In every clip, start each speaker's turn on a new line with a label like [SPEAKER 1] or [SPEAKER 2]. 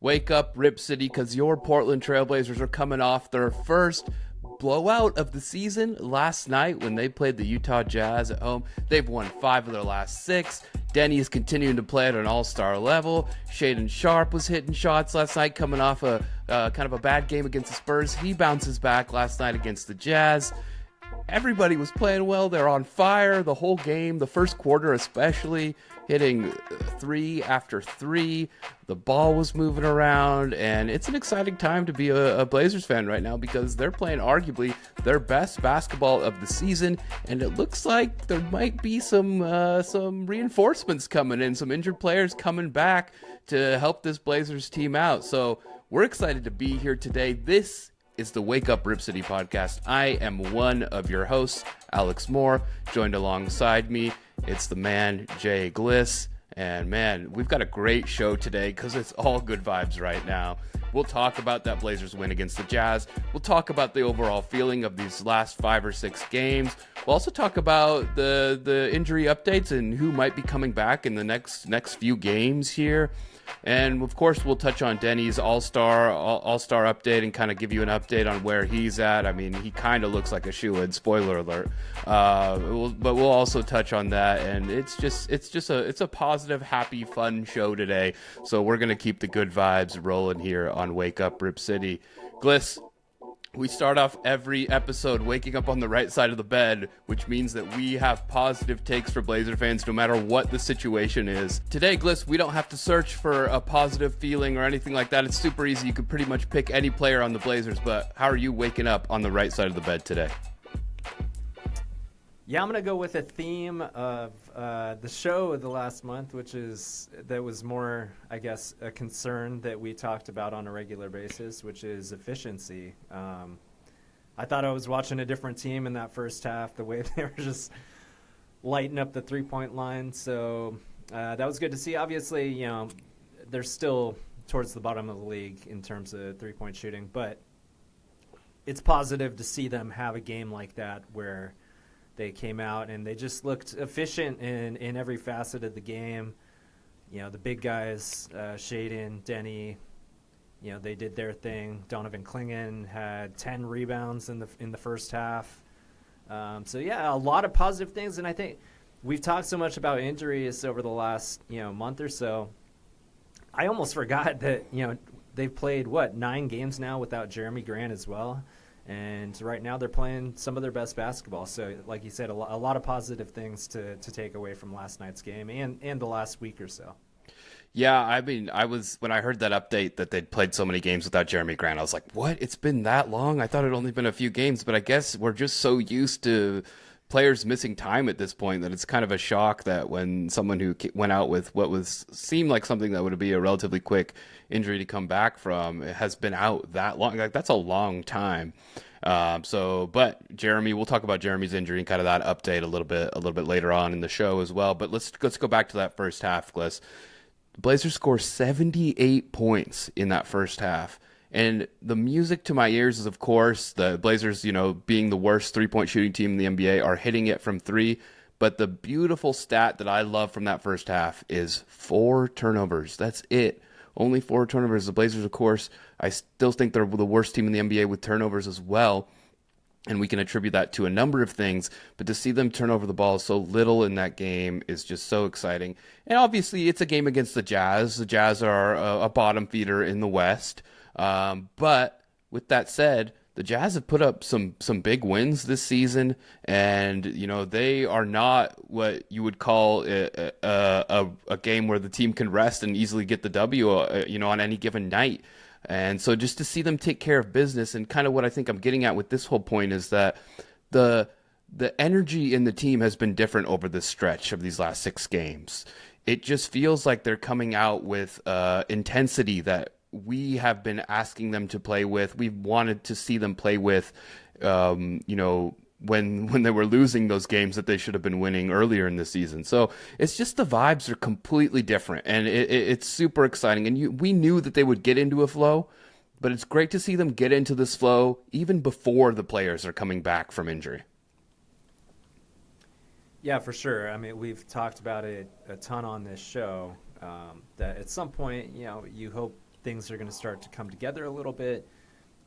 [SPEAKER 1] Wake up, RipCity, because your Portland Trailblazers are coming off their first blowout of the season last night when they played the Utah Jazz at home. They've won 5 of their last 6. Denny is continuing to play at an all-star level. Shaedon Sharpe was hitting shots last night, coming off a kind of a bad game against the Spurs. He bounces back last night against the Jazz. Everybody was playing well. They're on fire the whole game, the first quarter especially, hitting 3 after 3. The ball was moving around, and it's an exciting time to be a Blazers fan right now because they're playing arguably their best basketball of the season, and it looks like there might be some reinforcements coming in, some injured players coming back to help this Blazers team out. So we're excited to be here today. This is the Wake Up RipCity podcast. I am one of your hosts, Alex Moore. Joined alongside me, it's the man, Jay Gliss. And man, we've got a great show today because it's all good vibes right now. We'll talk about that Blazers win against the Jazz. We'll talk about the overall feeling of these last 5 or 6 games. We'll also talk about the injury updates and who might be coming back in the next few games here. And of course, we'll touch on Denny's all-star update and kind of give you an update on where he's at. I mean, he kind of looks like a shoo-in, spoiler alert. But we'll also touch on that, and it's a positive, happy, fun show today. So we're gonna keep the good vibes rolling here on Wake Up RipCity. Gliss, we start off every episode waking up on the right side of the bed, which means that we have positive takes for Blazer fans no matter what the situation is. Today, Gliss, we don't have to search for a positive feeling or anything like that. It's super easy. You could pretty much pick any player on the Blazers, but how are you waking up on the right side of the bed today?
[SPEAKER 2] Yeah, I'm going to go with a theme of the show of the last month, that was more, I guess, a concern that we talked about on a regular basis, which is efficiency. I thought I was watching a different team in that first half, the way they were just lighting up the three-point line. So that was good to see. Obviously, they're still towards the bottom of the league in terms of three-point shooting, but it's positive to see them have a game like that where they came out and they just looked efficient in every facet of the game. The big guys, Shaedon, Denny, they did their thing. Donovan Klingan had 10 rebounds in the first half. So yeah, a lot of positive things. And I think we've talked so much about injuries over the last month or so. I almost forgot that they've played 9 games now without Jerami Grant as well. And right now they're playing some of their best basketball. So, like you said, a lot of positive things to take away from last night's game and the last week or so.
[SPEAKER 1] Yeah, I mean, when I heard that update that they'd played so many games without Jerami Grant, I was like, what? It's been that long? I thought it'd only been a few games, but I guess we're just so used to players missing time at this point that it's kind of a shock that when someone who went out with seemed like something that would be a relatively quick injury to come back from has been out that long. Like, that's a long time. But Jerami, we'll talk about Jerami's injury and kind of that update a little bit later on in the show as well. But let's go back to that first half, Gliss. The Blazers score 78 points in that first half. And the music to my ears is, of course, the Blazers, being the worst three-point shooting team in the NBA, are hitting it from 3. But the beautiful stat that I love from that first half is 4 turnovers. That's it. Only 4 turnovers. The Blazers, of course, I still think they're the worst team in the NBA with turnovers as well. And we can attribute that to a number of things. But to see them turn over the ball so little in that game is just so exciting. And obviously, it's a game against the Jazz. The Jazz are a bottom feeder in the West. But with that said, the Jazz have put up some big wins this season, and they are not what you would call a game where the team can rest and easily get the W on any given night. And so just to see them take care of business, and kind of what I think I'm getting at with this whole point is that the energy in the team has been different over this stretch of these last 6 games. It just feels like they're coming out with intensity that we have been asking them to play with. We've wanted to see them play with, when they were losing those games that they should have been winning earlier in the season. So it's just the vibes are completely different, and it's super exciting. And we knew that they would get into a flow, but it's great to see them get into this flow even before the players are coming back from injury.
[SPEAKER 2] Yeah, for sure. I mean, we've talked about it a ton on this show, that at some point, you hope things are going to start to come together a little bit.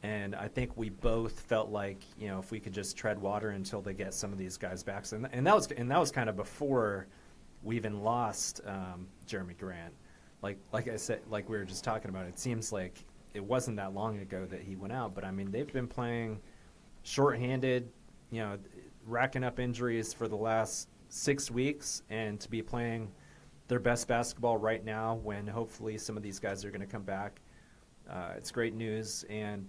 [SPEAKER 2] And I think we both felt like, if we could just tread water until they get some of these guys back. So, and that was kind of before we even lost Jerami Grant. Like I said, like we were just talking about, it seems like it wasn't that long ago that he went out. But, I mean, they've been playing shorthanded, racking up injuries for the last 6 weeks, and to be playing their best basketball right now when hopefully some of these guys are going to come back. It's great news. And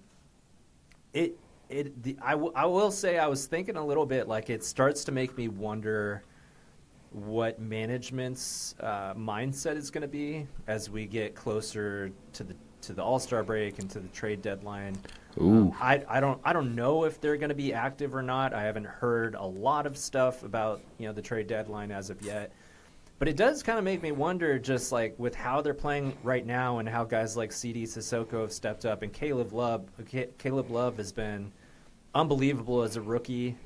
[SPEAKER 2] I will say I was thinking a little bit, like, it starts to make me wonder what management's mindset is going to be as we get closer to the All-Star break and to the trade deadline.
[SPEAKER 1] Ooh.
[SPEAKER 2] I don't know if they're going to be active or not. I haven't heard a lot of stuff about the trade deadline as of yet. But it does kind of make me wonder, just like with how they're playing right now and how guys like CD Sissoko have stepped up, and Caleb Love has been unbelievable as a rookie.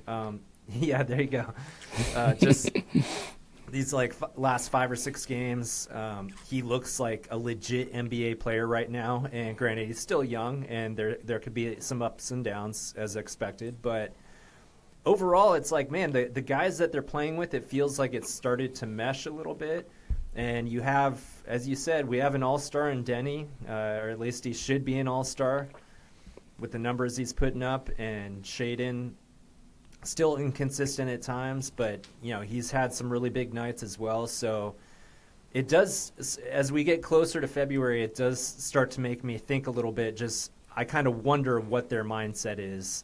[SPEAKER 2] Yeah, there you go. Just these last 5 or 6 games, he looks like a legit NBA player right now. And granted, he's still young, and there could be some ups and downs as expected, but overall, it's like, man, the guys that they're playing with, it feels like it's started to mesh a little bit. And you have, as you said, we have an all-star in Denny, or at least he should be an all-star with the numbers he's putting up. And shaedon, still inconsistent at times, but, he's had some really big nights as well. So it does, as we get closer to February, it does start to make me think a little bit. Just, I kind of wonder what their mindset is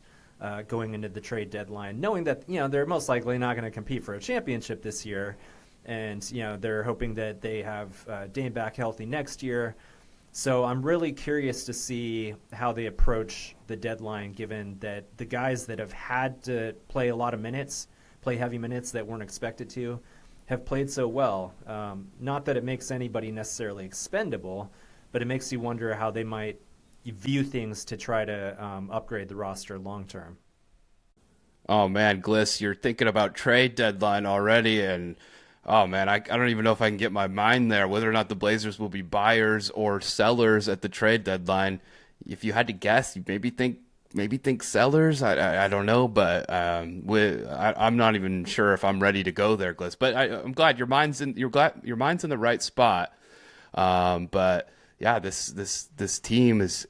[SPEAKER 2] going into the trade deadline, knowing that, they're most likely not going to compete for a championship this year. And, they're hoping that they have Dane back healthy next year. So I'm really curious to see how they approach the deadline, given that the guys that have had to play a lot of minutes, play heavy minutes that weren't expected to, have played so well. Not that it makes anybody necessarily expendable, but it makes you wonder how they might view things to try to upgrade the roster long term.
[SPEAKER 1] Oh man, Gliss, you're thinking about trade deadline already, and oh man, I don't even know if I can get my mind there, whether or not the Blazers will be buyers or sellers at the trade deadline. If you had to guess, you maybe think sellers. I don't know, but I'm not even sure if I'm ready to go there, Gliss. But I'm glad your mind's in the right spot. But yeah, this team is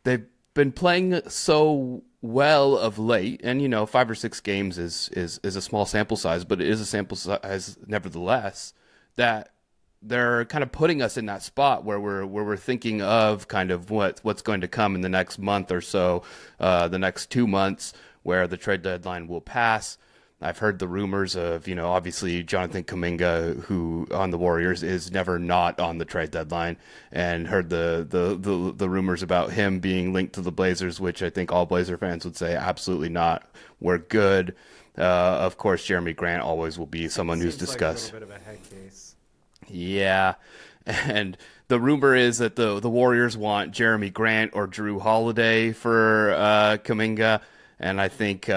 [SPEAKER 1] they've been playing so well of late, and 5 or 6 games is a small sample size, but it is a sample size nevertheless, that they're kind of putting us in that spot where we're thinking of kind of what's going to come in the next month or so, the next 2 months, where the trade deadline will pass. I've heard the rumors of, obviously Jonathan Kuminga, who on the Warriors is never not on the trade deadline, and heard the rumors about him being linked to the Blazers, which I think all Blazer fans would say absolutely not. We're good. Of course, Jerami Grant always will be someone who's discussed.
[SPEAKER 2] Like a little bit of a head case.
[SPEAKER 1] Yeah. And the rumor is that the Warriors want Jerami Grant or Jrue Holiday for Kuminga, and I think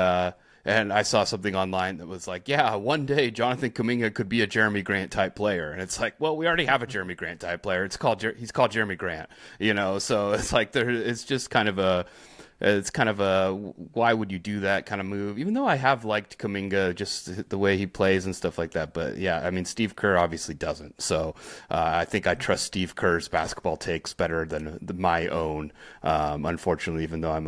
[SPEAKER 1] and I saw something online that was like, yeah, one day Jonathan Kuminga could be a Jerami Grant type player. And it's like, well, we already have a Jerami Grant type player. He's called Jerami Grant, so it's like it's just kind of a why would you do that kind of move? Even though I have liked Kuminga, just the way he plays and stuff like that. But yeah, I mean, Steve Kerr obviously doesn't. So I think I trust Steve Kerr's basketball takes better than my own. Unfortunately, even though I'm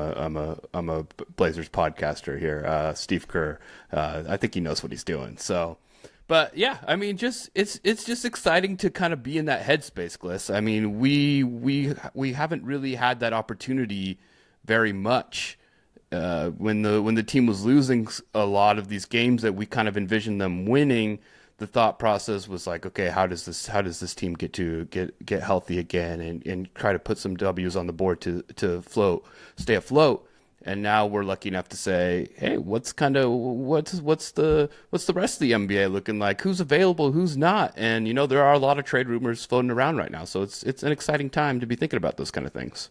[SPEAKER 1] a Blazers podcaster here, Steve Kerr, I think he knows what he's doing. So. But yeah, I mean, it's just exciting to kind of be in that headspace, Gliss. I mean, we haven't really had that opportunity very much when the team was losing a lot of these games that we kind of envisioned them winning. The thought process was like, okay, how does this team get healthy again and try to put some W's on the board to stay afloat. And now we're lucky enough to say, hey, what's the rest of the NBA looking like? Who's available? Who's not? And there are a lot of trade rumors floating around right now, so it's an exciting time to be thinking about those kind of things.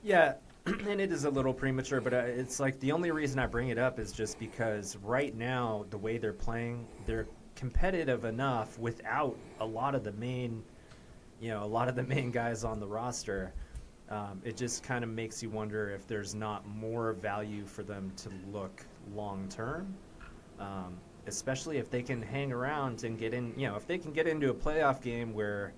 [SPEAKER 2] Yeah, and it is a little premature, but it's like the only reason I bring it up is just because right now the way they're playing, they're competitive enough without a lot of the main a lot of the main guys on the roster, it just kind of makes you wonder if there's not more value for them to look long term, especially if they can hang around and get in. If they can get into a playoff game where,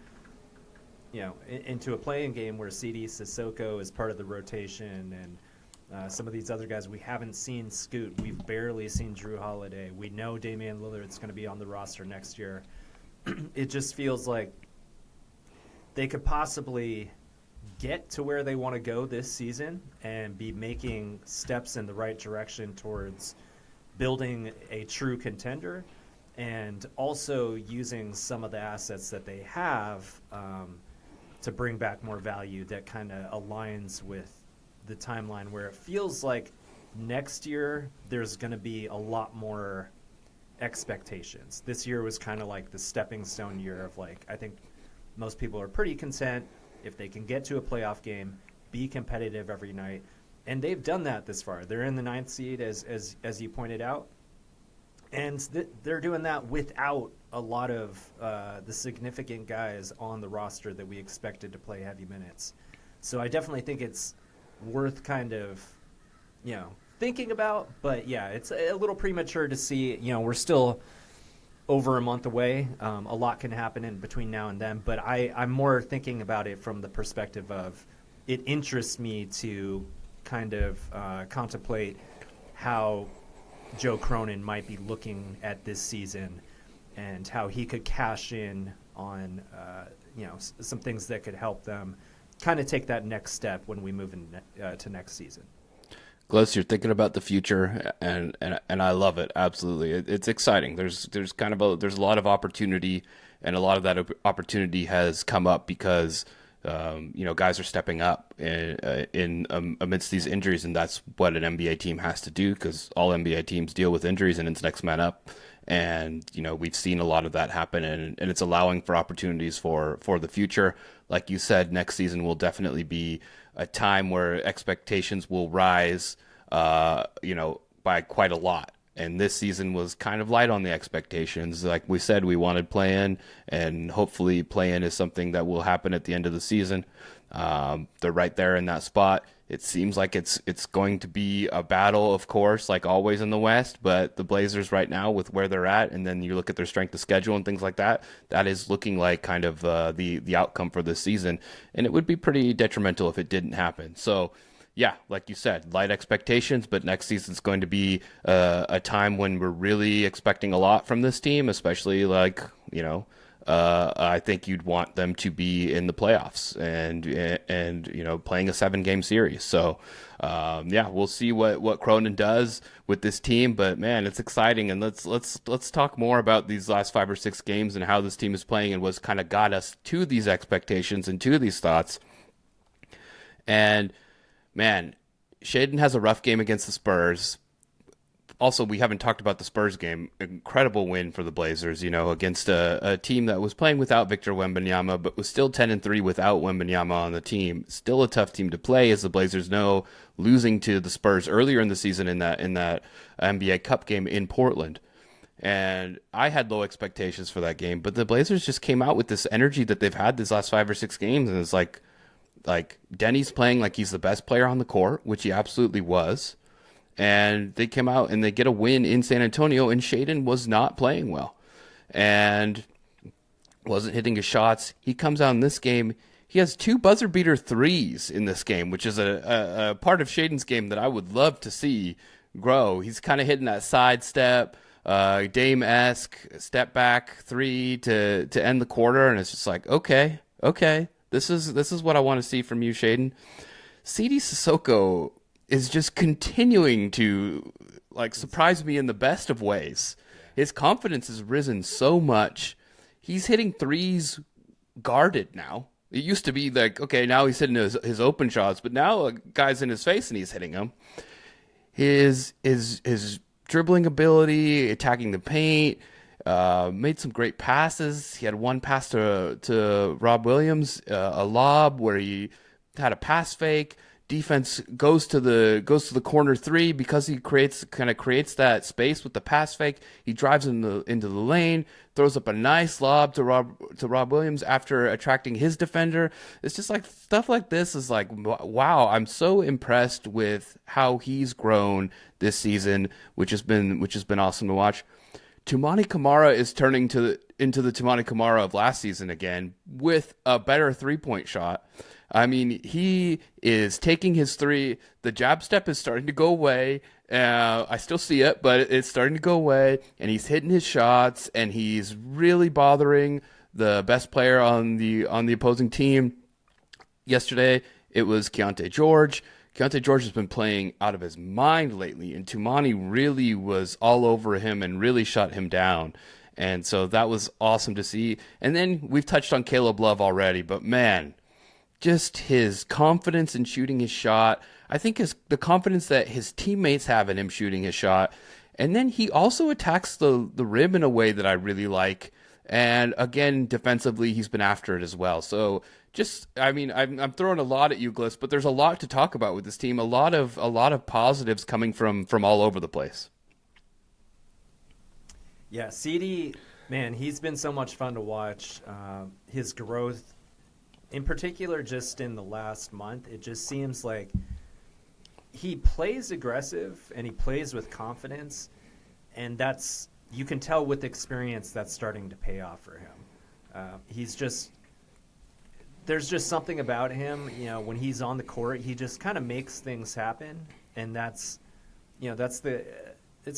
[SPEAKER 2] into a play-in game where CD Sissoko is part of the rotation, and some of these other guys we haven't seen scoot. We've barely seen Jrue Holiday. We know Damian Lillard's going to be on the roster next year. It just feels like they could possibly get to where they want to go this season and be making steps in the right direction towards building a true contender, and also using some of the assets that they have to bring back more value that kind of aligns with the timeline, where it feels like next year there's going to be a lot more expectations. This year was kind of like the stepping stone year of, like, I think most people are pretty content if they can get to a playoff game, be competitive every night, and they've done that this far. They're in the 9th seed, as you pointed out, and they're doing that without a lot of the significant guys on the roster that we expected to play heavy minutes. So I definitely think it's worth kind of, thinking about. But yeah, it's a little premature to see. We're still over a month away. A lot can happen in between now and then. But I'm more thinking about it from the perspective of, it interests me to kind of contemplate how Joe Cronin might be looking at this season, and how he could cash in on some things that could help them kind of take that next step when we move to next season.
[SPEAKER 1] Gliss, you're thinking about the future, and I love it. Absolutely, it's exciting. There's a lot of opportunity, and a lot of that opportunity has come up because guys are stepping up in amidst these injuries, and that's what an NBA team has to do, because all NBA teams deal with injuries, and it's next man up. And we've seen a lot of that happen, and it's allowing for opportunities for the future. Like you said, next season will definitely be a time where expectations will rise, by quite a lot. And this season was kind of light on the expectations. Like we said, we wanted play-in, and hopefully play-in is something that will happen at the end of the season. They're right there in that spot. It seems like it's going to be a battle, of course, like always in the West, but the Blazers right now, with where they're at, and then you look at their strength of schedule and things like that, that is looking like kind of the outcome for this season. And it would be pretty detrimental if it didn't happen. So, yeah, like you said, light expectations, but next season's going to be a time when we're really expecting a lot from this team, especially I think you'd want them to be in the playoffs and playing a 7-game series. So we'll see what Cronin does with this team. But man, it's exciting, and let's talk more about these last 5 or 6 games and how this team is playing and what's kind of got us to these expectations and to these thoughts. And man, shaedon has a rough game against the Spurs. Also, we haven't talked about the Spurs game. Incredible win for the Blazers, against a team that was playing without Victor Wembanyama, but was still 10-3 without Wembanyama on the team. Still a tough team to play, as the Blazers know, losing to the Spurs earlier in the season in that NBA Cup game in Portland. And I had low expectations for that game, but the Blazers just came out with this energy that they've had these last 5 or 6 games, and it's like Denny's playing like he's the best player on the court, which he absolutely was. And they came out and they get a win in San Antonio, and shaedon was not playing well and wasn't hitting his shots. He comes out in this game. He has 2 buzzer beater threes in this game, which is a part of shaedon's game that I would love to see grow. He's kind of hitting that sidestep, Dame-esque step back 3 to end the quarter. And it's just like, okay. This is what I want to see from you, shaedon. CD Sissoko is just continuing to surprise me in the best of ways. His confidence has risen so much. He's hitting threes guarded now. It used to be like, okay, now he's hitting his open shots, but now a guy's in his face and he's hitting them. His dribbling ability, attacking the paint, made some great passes. He had one pass to Rob Williams, a lob where he had a pass fake, defense goes to the corner three because he kind of creates that space with the pass fake. He drives into the lane, throws up a nice lob to Rob Williams after attracting his defender. It's just like stuff like this is like, wow, I'm so impressed with how he's grown this season, which has been awesome to watch. Toumani Camara is turning into the Toumani Camara of last season again with a better 3-point shot. I mean, he is taking his three. The jab step is starting to go away. I still see it, but it's starting to go away. And he's hitting his shots, and he's really bothering the best player on the opposing team. Yesterday, it was Keontae George. Keontae George has been playing out of his mind lately, and Toumani really was all over him and really shut him down. And so that was awesome to see. And then we've touched on Caleb Love already, but man, just his confidence in shooting his shot. I think the confidence that his teammates have in him shooting his shot. And then he also attacks the rim in a way that I really like. And again, defensively, he's been after it as well. So I'm throwing a lot at you, Gliss, but there's a lot to talk about with this team. A lot of positives coming from all over the place.
[SPEAKER 2] Yeah, CD, man, he's been so much fun to watch. His growth, in particular, just in the last month, it just seems like he plays aggressive and he plays with confidence, and you can tell with experience that's starting to pay off for him. There's just something about him, when he's on the court, he just kind of makes things happen, and it's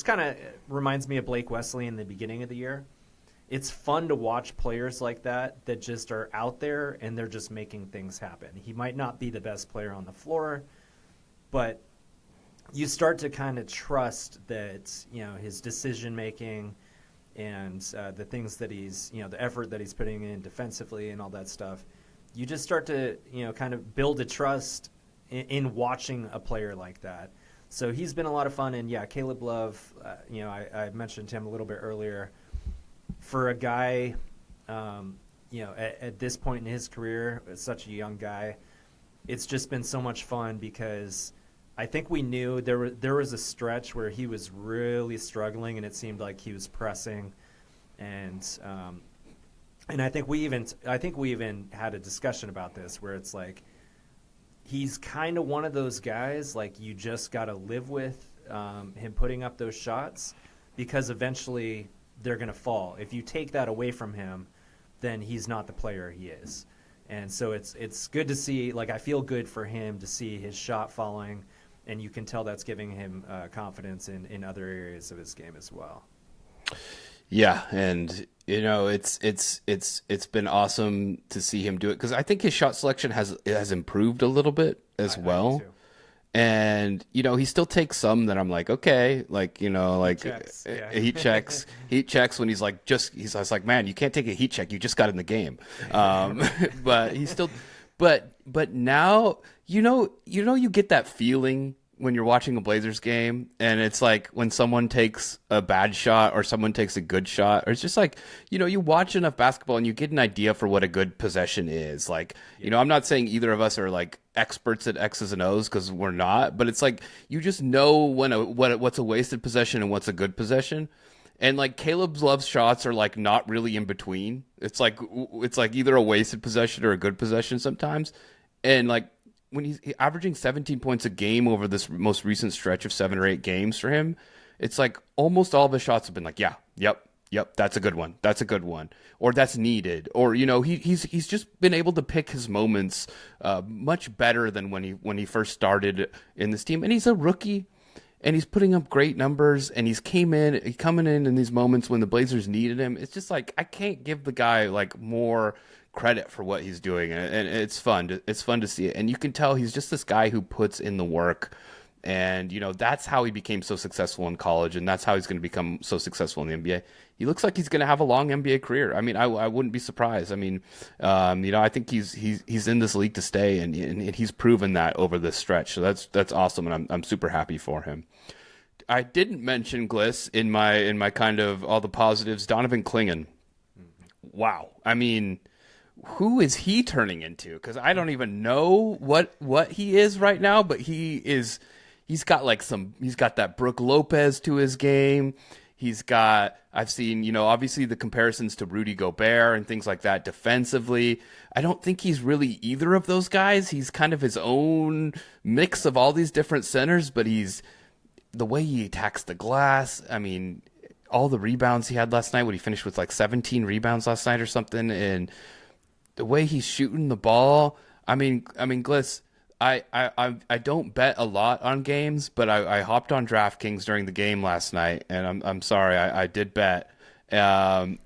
[SPEAKER 2] kind of reminds me of Blake Wesley in the beginning of the year. It's fun to watch players like that just are out there and they're just making things happen. He might not be the best player on the floor, but you start to kind of trust that, his decision making and the things that he's, the effort that he's putting in defensively and all that stuff. You just start to, kind of build a trust in watching a player like that. So he's been a lot of fun. And yeah, Caleb Love, I mentioned him a little bit earlier. For a guy, at this point in his career, such a young guy, it's just been so much fun because I think we knew there was a stretch where he was really struggling and it seemed like he was pressing, and I think we even had a discussion about this where it's like he's kind of one of those guys like you just got to live with him putting up those shots because eventually they're going to fall. If you take that away from him, then he's not the player he is. And so it's good to see, like I feel good for him to see his shot falling, and you can tell that's giving him confidence in other areas of his game as well.
[SPEAKER 1] Yeah, and it's been awesome to see him do it because I think his shot selection has improved a little bit as well.
[SPEAKER 2] I do too.
[SPEAKER 1] And he still takes some that I'm like, okay, like like heat checks when he's like, man, you can't take a heat check, you just got in the game. But he's still, but now you get that feeling when you're watching a Blazers game, and it's like when someone takes a bad shot or someone takes a good shot, or it's just like, you watch enough basketball and you get an idea for what a good possession is. Like, I'm not saying either of us are like experts at X's and O's because we're not, but it's like you just know what's a wasted possession and what's a good possession. And like Caleb Love's shots are like not really in between. It's like either a wasted possession or a good possession sometimes. And like when he's averaging 17 points a game over this most recent stretch of 7 or 8 games for him, it's like almost all of his shots have been like, yep, that's a good one. That's a good one. Or that's needed. Or, he's just been able to pick his moments much better than when he first started in this team. And he's a rookie, and he's putting up great numbers, and he's coming in these moments when the Blazers needed him. It's just like I can't give the guy like more credit for what he's doing, and it's fun to see it. And you can tell he's just this guy who puts in the work, and that's how he became so successful in college, and that's how he's going to become so successful in the NBA. He looks like he's going to have a long NBA career. I mean, I wouldn't be surprised. I mean, I think he's in this league to stay, and he's proven that over this stretch. So that's awesome, and I'm super happy for him. I didn't mention Gliss in my kind of all the positives. Donovan Klingan. Wow. I mean, who is he turning into? Because I don't even know what he is right now, but he's got like he's got that Brook Lopez to his game. I've seen, obviously the comparisons to Rudy Gobert and things like that defensively. I don't think he's really either of those guys. He's kind of his own mix of all these different centers, but the way he attacks the glass. I mean, all the rebounds he had last night, when he finished with like 17 rebounds last night or something, and the way he's shooting the ball. I mean, Gliss, I don't bet a lot on games, but I hopped on DraftKings during the game last night, and I'm sorry, I did bet. And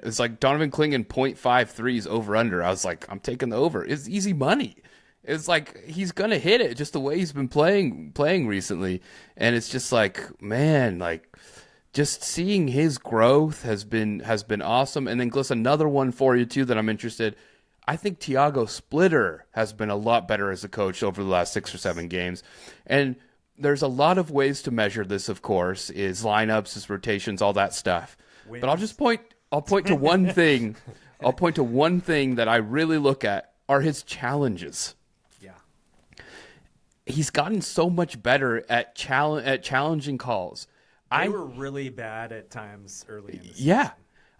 [SPEAKER 1] it's like Donovan Klingan 0.5 threes over under. I was like, I'm taking the over. It's easy money. It's like he's gonna hit it just the way he's been playing recently, and it's just like, man, like just seeing his growth has been awesome. And then Gliss, another one for you too that I'm interested. I think Tiago Splitter has been a lot better as a coach over the last 6 or 7 games. And there's a lot of ways to measure this, of course, is lineups, is rotations, all that stuff.
[SPEAKER 2] Wins.
[SPEAKER 1] But I'll point to one thing. I'll point to one thing that I really look at are his challenges.
[SPEAKER 2] Yeah.
[SPEAKER 1] He's gotten so much better at challenging calls.
[SPEAKER 2] They were really bad at times early in the season.
[SPEAKER 1] Yeah.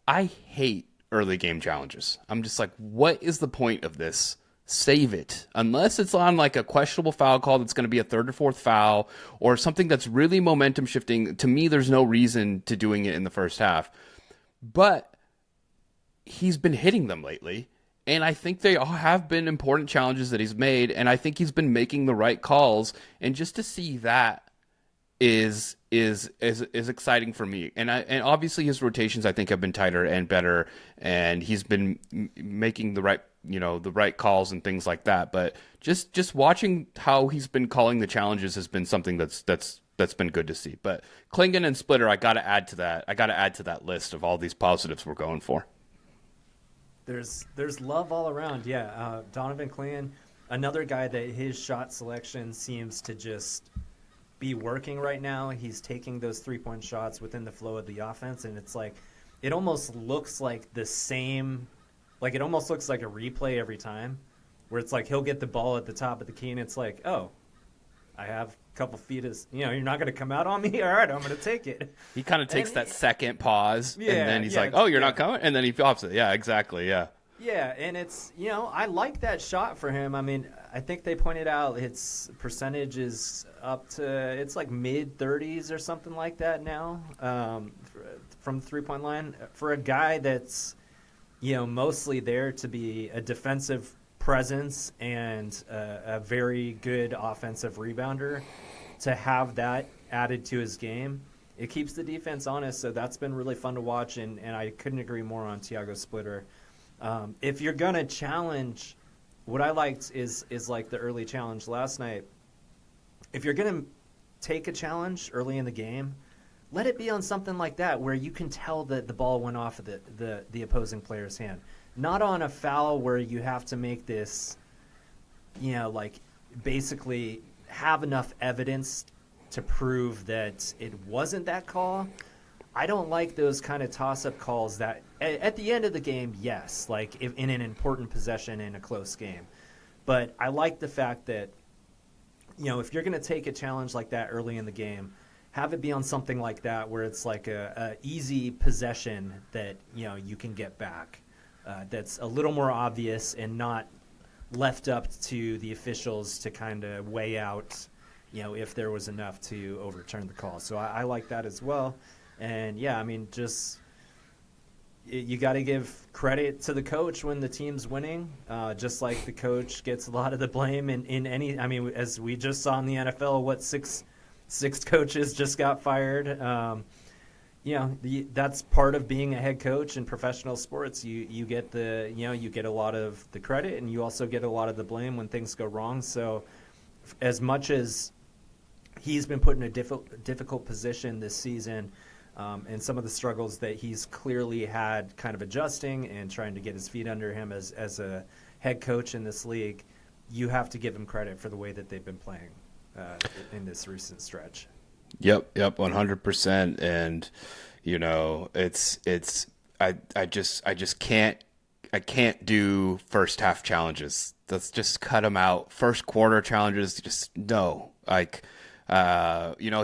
[SPEAKER 1] I hate early game challenges. I'm just like, what is the point of this? Save it. Unless it's on like a questionable foul call that's going to be a third or fourth foul or something that's really momentum shifting. To me, there's no reason to doing it in the first half. But he's been hitting them lately. And I think they all have been important challenges that he's made. And I think he's been making the right calls. And just to see that is exciting for me, and obviously his rotations I think have been tighter and better, and he's been making the right calls and things like that. But just watching how he's been calling the challenges has been something that's been good to see. But Klingan and Splitter, I got to add to that list of all these positives we're going for.
[SPEAKER 2] There's love all around. Yeah, Donovan Klingan, another guy that his shot selection seems to just be working right now. He's taking those 3-point shots within the flow of the offense, and it's like it almost looks like the same, like it almost looks like a replay every time, where it's like he'll get the ball at the top of the key, and it's like, oh, I have a couple feet of, you're not going to come out on me? All right, I'm going to take it.
[SPEAKER 1] He kind of takes that second pause, and then he's like, oh, you're not coming? And then he drops it. Yeah, exactly, yeah.
[SPEAKER 2] Yeah, and it's, I like that shot for him. I mean, I think they pointed out its percentage is up to, it's like mid-30s or something like that now from the three-point line. For a guy that's, mostly there to be a defensive presence and a very good offensive rebounder, to have that added to his game, it keeps the defense honest. So that's been really fun to watch, and I couldn't agree more on Tiago Splitter. If you're going to challenge, what I liked is like the early challenge last night. If you're going to take a challenge early in the game, let it be on something like that where you can tell that the ball went off of the opposing player's hand. Not on a foul where you have to make this, like basically have enough evidence to prove that it wasn't that call. I don't like those kind of toss-up calls that at the end of the game, yes, like if in an important possession in a close game. But I like the fact that, if you're going to take a challenge like that early in the game, have it be on something like that where it's like a easy possession that, you can get back. That's a little more obvious and not left up to the officials to kind of weigh out, if there was enough to overturn the call. So I like that as well. And, yeah, I mean, just you got to give credit to the coach when the team's winning, just like the coach gets a lot of the blame in any – I mean, as we just saw in the NFL, six coaches just got fired. That's part of being a head coach in professional sports. You get you get a lot of the credit, and you also get a lot of the blame when things go wrong. So as much as he's been put in a difficult position this season – and some of the struggles that he's clearly had kind of adjusting and trying to get his feet under him as a head coach in this league, you have to give him credit for the way that they've been playing in this recent stretch.
[SPEAKER 1] Yep, 100%. And, it's I just can't I can't do first half challenges. Let's just cut them out. First quarter challenges, just no. Like, he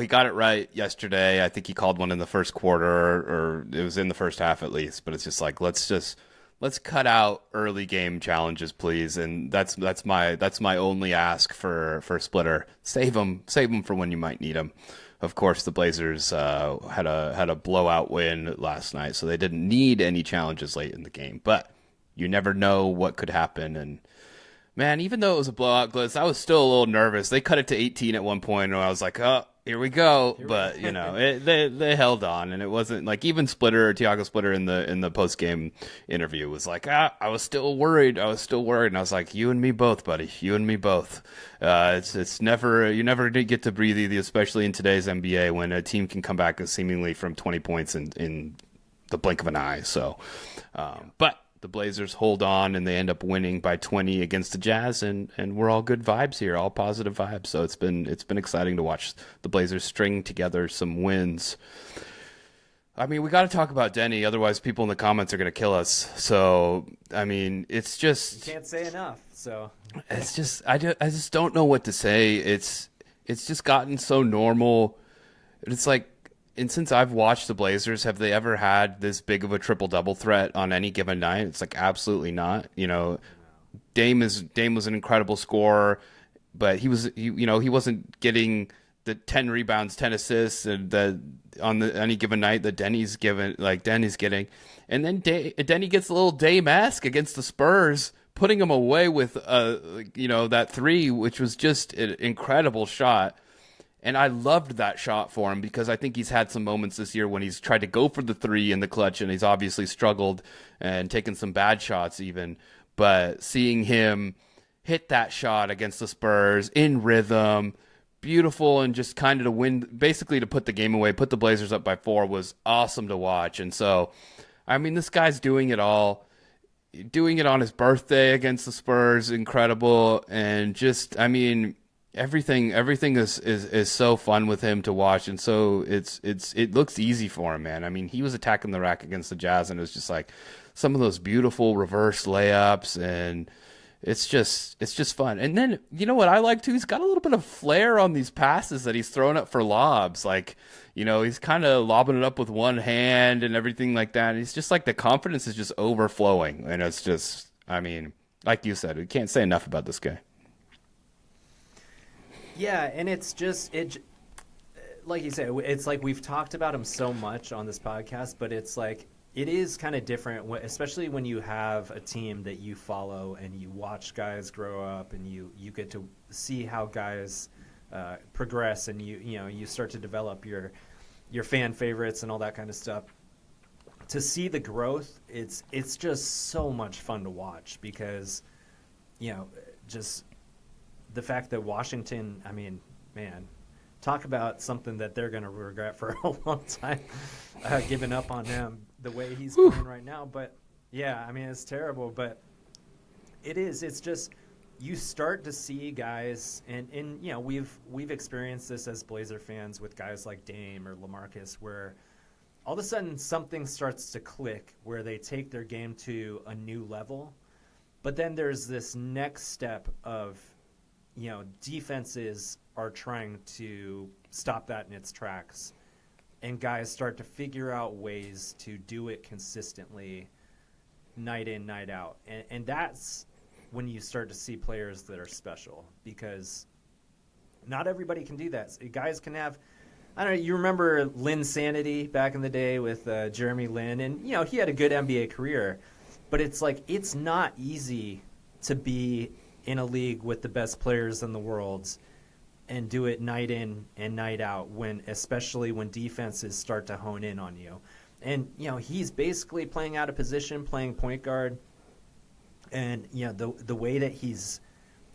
[SPEAKER 1] got it right yesterday. I think he called one in the first quarter, or it was in the first half at least. But it's just like let's cut out early game challenges, please. And that's my only ask for Splitter. Save them for when you might need them. Of course, the Blazers had a blowout win last night, so they didn't need any challenges late in the game. But you never know what could happen. And man, even though it was a blowout, Gliss, I was still a little nervous. They cut it to 18 at one point, and I was like, oh, here we go. But they held on, and it wasn't like even Tiago Splitter in the post game interview was like, I was still worried. And I was like, you and me both, buddy. You and me both. It's never you never get to breathe easy, especially in today's NBA when a team can come back seemingly from 20 points in the blink of an eye. So, but the Blazers hold on and they end up winning by 20 against the Jazz, and we're all good vibes here, all positive vibes. So it's been exciting to watch the Blazers string together some wins. I mean, we got to talk about Denny, otherwise people in the comments are going to kill us. So, I mean, it's just
[SPEAKER 2] you can't say enough. So
[SPEAKER 1] it's just I just don't know what to say. It's just gotten so normal. It's like, and since I've watched the Blazers, have they ever had this big of a triple-double threat on any given night? It's like absolutely not. Dame was an incredible scorer, but he wasn't getting the 10 rebounds, 10 assists, and any given night that Denny's getting. And then Denny gets a little Dame-esque against the Spurs, putting him away with that three, which was just an incredible shot. And I loved that shot for him because I think he's had some moments this year when he's tried to go for the three in the clutch, and he's obviously struggled and taken some bad shots even. But seeing him hit that shot against the Spurs in rhythm, beautiful, and just kind of to win, basically to put the game away, put the Blazers up by 4 was awesome to watch. And so, I mean, this guy's doing it all. Doing it on his birthday against the Spurs, incredible. And just, I mean, everything is so fun with him to watch, and so it looks easy for him, man. I mean, he was attacking the rack against the Jazz, and it was just like some of those beautiful reverse layups, and it's just fun. And then you know what I like too? He's got a little bit of flair on these passes that he's throwing up for lobs, like he's kind of lobbing it up with one hand and everything like that. And he's just like the confidence is just overflowing, and it's just, I mean, like you said, we can't say enough about this guy.
[SPEAKER 2] Yeah, and it's just like you said, it's like we've talked about him so much on this podcast, but it's like it is kind of different, especially when you have a team that you follow and you watch guys grow up, and you get to see how guys progress, and you start to develop your fan favorites and all that kind of stuff. To see the growth, it's just so much fun to watch because just the fact that Washington, I mean, man, talk about something that they're going to regret for a long time, giving up on him the way he's playing right now. But, yeah, I mean, it's terrible. But it's just you start to see guys, and we've experienced this as Blazer fans with guys like Dame or LaMarcus, where all of a sudden something starts to click where they take their game to a new level. But then there's this next step of defenses are trying to stop that in its tracks, and guys start to figure out ways to do it consistently night in, night out. And that's when you start to see players that are special, because not everybody can do that. Guys can have, I don't know, you remember Lynn Sanity back in the day with Jeremy Lin, and, he had a good NBA career, but it's like it's not easy to be in a league with the best players in the world and do it night in and night out, especially when defenses start to hone in on you. And, he's basically playing out of position, playing point guard. And, the way that he's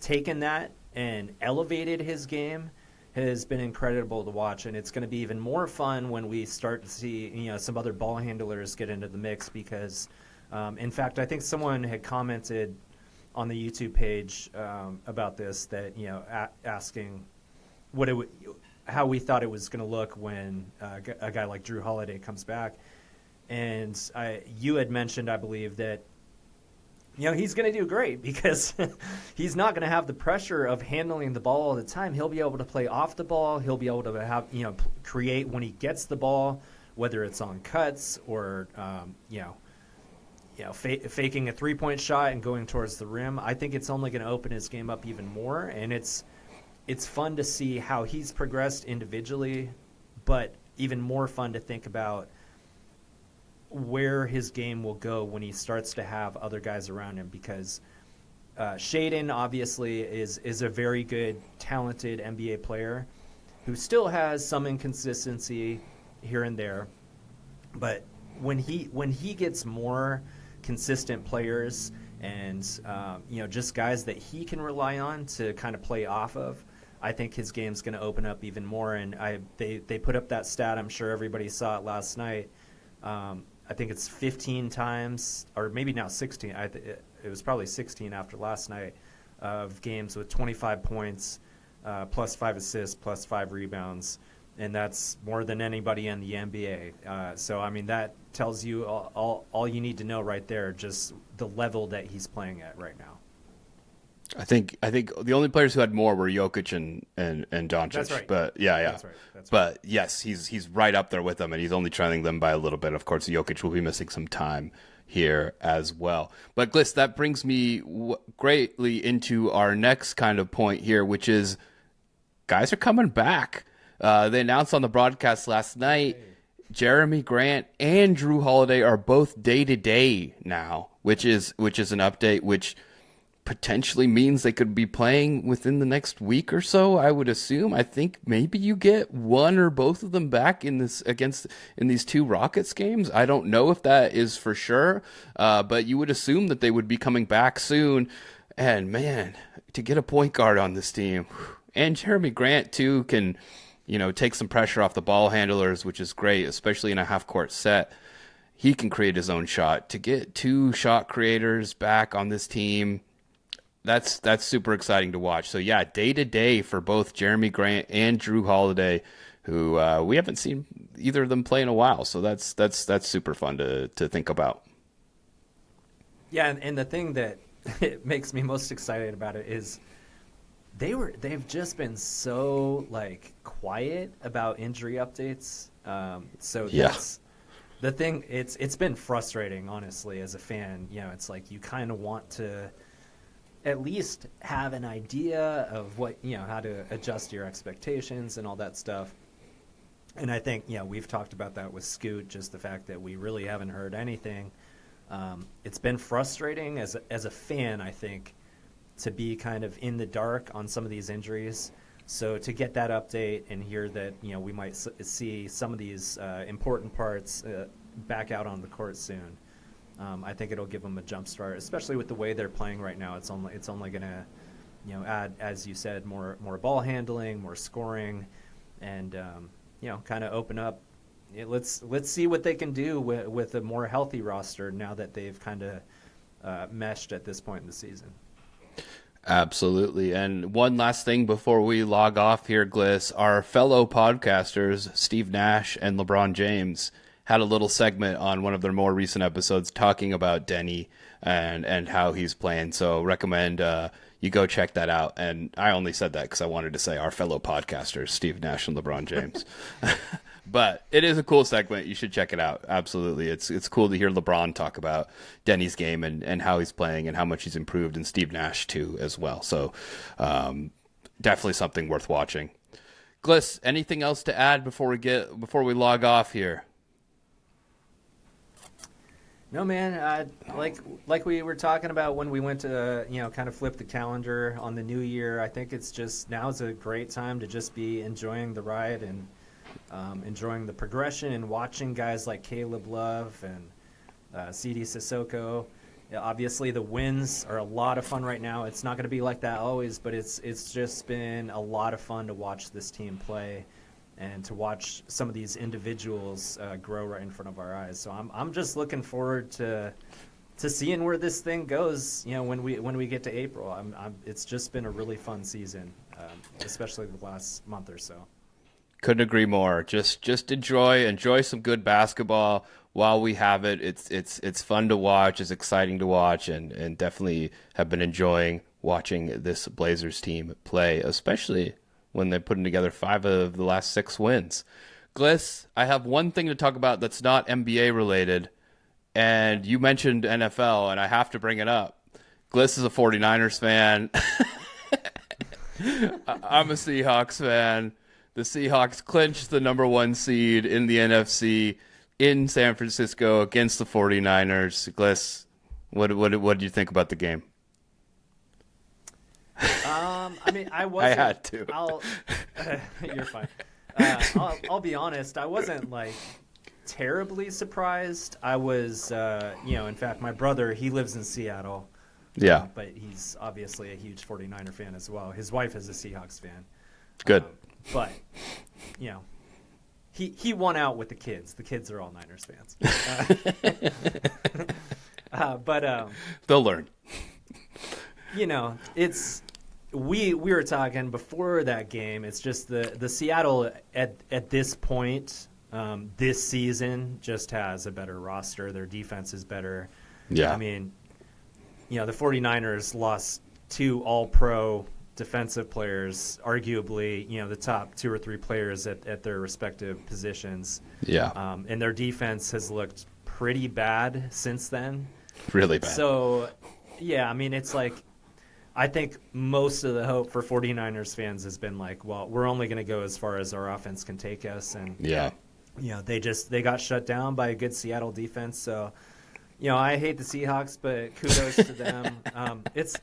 [SPEAKER 2] taken that and elevated his game has been incredible to watch. And it's going to be even more fun when we start to see, some other ball handlers get into the mix because, in fact, I think someone had commented on the YouTube page about this, that asking how we thought it was going to look when a guy like Jrue Holiday comes back, and you had mentioned, I believe, that he's going to do great because he's not going to have the pressure of handling the ball all the time. He'll be able to play off the ball. He'll be able to have, create when he gets the ball, whether it's on cuts or, faking a three-point shot and going towards the rim. I think it's only going to open his game up even more, and it's fun to see how he's progressed individually, but even more fun to think about where his game will go when he starts to have other guys around him, because shaedon obviously is a very good, talented NBA player who still has some inconsistency here and there, but when he gets more consistent players and just guys that he can rely on to kind of play off of, I think his game's going to open up even more. And they put up that stat. I'm sure everybody saw it last night. I think it's 15 times, or maybe now 16. It was probably 16 after last night of games with 25 points, plus 5 assists, plus 5 rebounds. And that's more than anybody in the NBA. So, I mean, that tells you all you need to know right there, just the level that he's playing at right now.
[SPEAKER 1] I think the only players who had more were Jokic and Doncic.
[SPEAKER 2] That's right.
[SPEAKER 1] But yeah.
[SPEAKER 2] That's right.
[SPEAKER 1] But yes, he's right up there with them, and he's only trailing them by a little bit. Of course, Jokic will be missing some time here as well. But Gliss, that brings me greatly into our next kind of point here, which is guys are coming back. They announced on the broadcast last night, Jerami Grant and Jrue Holiday are both day-to-day now, which is an update which potentially means they could be playing within the next week or so, I would assume. I think maybe you get one or both of them back in these two Rockets games. I don't know if that is for sure, but you would assume that they would be coming back soon. And man, to get a point guard on this team, and Jerami Grant too can take some pressure off the ball handlers, which is great, especially in a half-court set. He can create his own shot. To get two shot creators back on this team, that's super exciting to watch. So, yeah, day-to-day for both Jerami Grant and Jrue Holiday, who we haven't seen either of them play in a while. So that's super fun to think about.
[SPEAKER 2] Yeah, and the thing that it makes me most excited about it is they've just been so quiet about injury updates. That's the thing. It's been frustrating, honestly, as a fan. It's like you kind of want to at least have an idea of what how to adjust your expectations and all that stuff. And I think we've talked about that with Scoot, just the fact that we really haven't heard anything. It's been frustrating as a fan, I think, to be kind of in the dark on some of these injuries. So to get that update and hear that we might see some of these important parts back out on the court soon, I think it'll give them a jump start, especially with the way they're playing right now. It's only going to add, as you said, more ball handling, more scoring, and kind of open up. Let's see what they can do with a more healthy roster now that they've kind of meshed at this point in the season.
[SPEAKER 1] Absolutely. And one last thing before we log off here, Gliss, our fellow podcasters, Steve Nash and LeBron James, had a little segment on one of their more recent episodes talking about Denny and how he's playing. So recommend you go check that out. And I only said that because I wanted to say our fellow podcasters, Steve Nash and LeBron James. But it is a cool segment. You should check it out. Absolutely. It's cool to hear LeBron talk about Denny's game and how he's playing and how much he's improved, and Steve Nash too as well. So definitely something worth watching. Gliss, anything else to add before we log off here?
[SPEAKER 2] No, man. Like we were talking about when we went to kind of flip the calendar on the new year. I think it's just now's a great time to just be enjoying the ride and enjoying the progression and watching guys like Caleb Love and CD Sissoko. Obviously, the wins are a lot of fun right now. It's not going to be like that always, but it's just been a lot of fun to watch this team play and to watch some of these individuals grow right in front of our eyes. So I'm just looking forward to seeing where this thing goes. When we get to April, it's just been a really fun season, especially the last month or so.
[SPEAKER 1] Couldn't agree more. Just enjoy some good basketball while we have it. It's fun to watch. It's exciting to watch, and definitely have been enjoying watching this Blazers team play, especially when they're putting together 5 of the last 6 wins. Gliss, I have one thing to talk about that's not NBA related, and you mentioned NFL, and I have to bring it up. Gliss is a 49ers fan. I'm a Seahawks fan. The Seahawks clinched the number 1 seed in the NFC in San Francisco against the 49ers. Gliss, what do you think about the game?
[SPEAKER 2] I mean, I wasn't.
[SPEAKER 1] I had to.
[SPEAKER 2] You're fine. I'll be honest. I wasn't like terribly surprised. I was, in fact, my brother, he lives in Seattle.
[SPEAKER 1] Yeah.
[SPEAKER 2] But he's obviously a huge 49er fan as well. His wife is a Seahawks fan.
[SPEAKER 1] Good.
[SPEAKER 2] But, he won out with the kids. The kids are all Niners fans. But
[SPEAKER 1] they'll learn.
[SPEAKER 2] It's we were talking before that game. It's just the Seattle at this point this season just has a better roster. Their defense is better.
[SPEAKER 1] Yeah.
[SPEAKER 2] I mean, the 49ers lost 2 all-pro defensive players, arguably, the top 2 or 3 players at their respective positions.
[SPEAKER 1] Yeah.
[SPEAKER 2] And their defense has looked pretty bad since then.
[SPEAKER 1] Really bad.
[SPEAKER 2] So, yeah, I mean, it's like, I think most of the hope for 49ers fans has been like, well, we're only going to go as far as our offense can take us. And, they got shut down by a good Seattle defense. So, I hate the Seahawks, but kudos to them. It's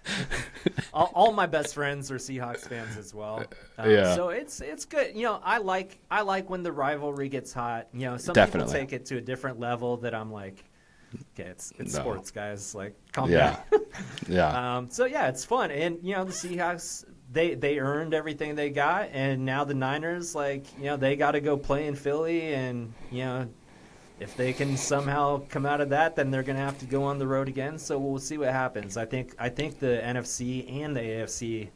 [SPEAKER 2] all my best friends are Seahawks fans as well. So it's good. I like when the rivalry gets hot. Some
[SPEAKER 1] Definitely.
[SPEAKER 2] people take it to a different level that I'm like, okay, it's
[SPEAKER 1] No.
[SPEAKER 2] sports, guys. Like, calm down.
[SPEAKER 1] Yeah.
[SPEAKER 2] So yeah, it's fun, and the Seahawks they earned everything they got, and now the Niners, they got to go play in Philly, and if they can somehow come out of that, then they're going to have to go on the road again. So we'll see what happens. I think the NFC and the AFC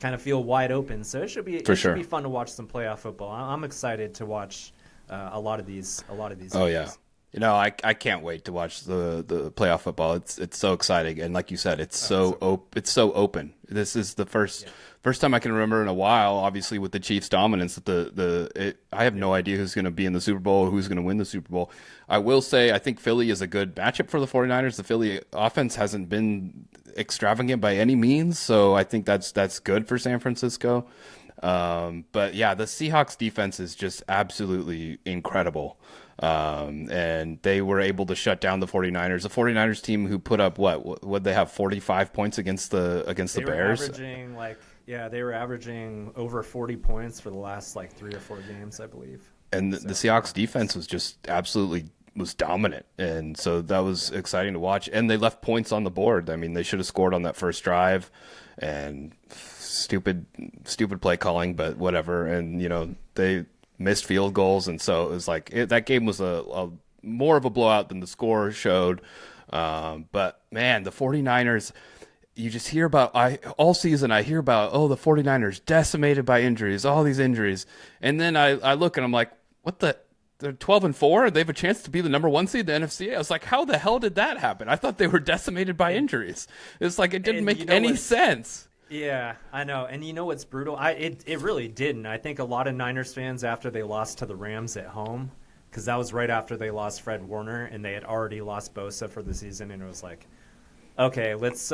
[SPEAKER 2] kind of feel wide open, so it should be should be fun to watch some playoff football. I'm excited to watch a lot of these.
[SPEAKER 1] Oh
[SPEAKER 2] games.
[SPEAKER 1] yeah. I can't wait to watch the playoff football. It's so exciting, and like you said, it's so open. This is the first time I can remember in a while. Obviously, with the Chiefs' dominance, that I have no idea who's going to be in the Super Bowl or who's going to win the Super Bowl. I will say I think Philly is a good matchup for the 49ers. The Philly offense hasn't been extravagant by any means, so I think that's good for San Francisco. But yeah, the Seahawks defense is just absolutely incredible. And they were able to shut down the 49ers. The 49ers team who put up what they have 45 points against the Bears.
[SPEAKER 2] They were averaging over 40 points for the last 3 or 4 games, I believe.
[SPEAKER 1] And the Seahawks defense was just absolutely dominant, and so that was exciting to watch. And they left points on the board. I mean, they should have scored on that first drive, and stupid play calling, but whatever. And they missed field goals, and so it was that game was a more of a blowout than the score showed. But man, the 49ers, you just hear about all season I hear about, the 49ers decimated by injuries, all these injuries. And then I look and I'm like, what they're 12-4. They have a chance to be the number 1 seed in the NFC. I was like, how the hell did that happen? I thought they were decimated by injuries. It's like it didn't make any sense.
[SPEAKER 2] Yeah, I know. And what's brutal? It really didn't. I think a lot of Niners fans, after they lost to the Rams at home, because that was right after they lost Fred Warner, and they had already lost Bosa for the season, and it was like, okay, let's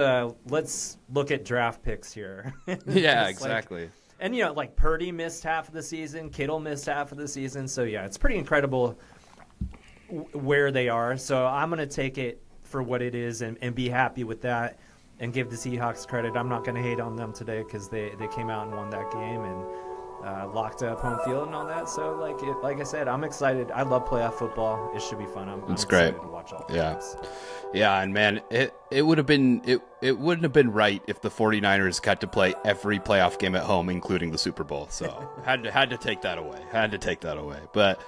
[SPEAKER 2] look at draft picks here.
[SPEAKER 1] Yeah, exactly.
[SPEAKER 2] And Purdy missed half of the season, Kittle missed half of the season, so yeah, it's pretty incredible where they are. So I'm gonna take it for what it is and be happy with that. And give the Seahawks credit. I'm not going to hate on them today because they came out and won that game and locked up home field and all that. So, like I said, I'm excited. I love playoff football. It should be fun. I'm excited to watch all the games.
[SPEAKER 1] Yeah, and man, it would have been it wouldn't have been right if the 49ers got to play every playoff game at home, including the Super Bowl. So had to take that away. But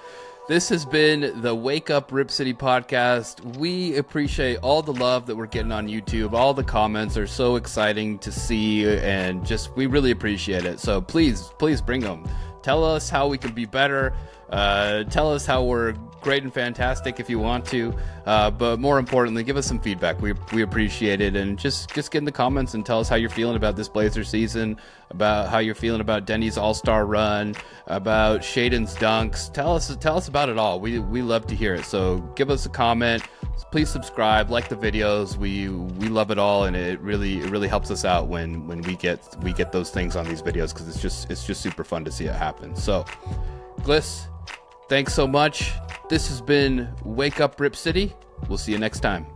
[SPEAKER 1] this has been the Wake Up RipCity podcast. We appreciate all the love that we're getting on YouTube. All the comments are so exciting to see, and we really appreciate it. So please bring them Tell us how we can be better. Tell us how we're great and fantastic if you want to. But more importantly, give us some feedback. We appreciate it. And just get in the comments and tell us how you're feeling about this Blazer season, about how you're feeling about Denny's All-Star run, about shaedon's dunks. Tell us about it all. We love to hear it. So give us a comment. Please subscribe, like the videos. We love it all, and it really helps us out when we get those things on these videos, because it's just super fun to see it happen. So, Gliss, thanks so much. This has been Wake Up RipCity. We'll see you next time.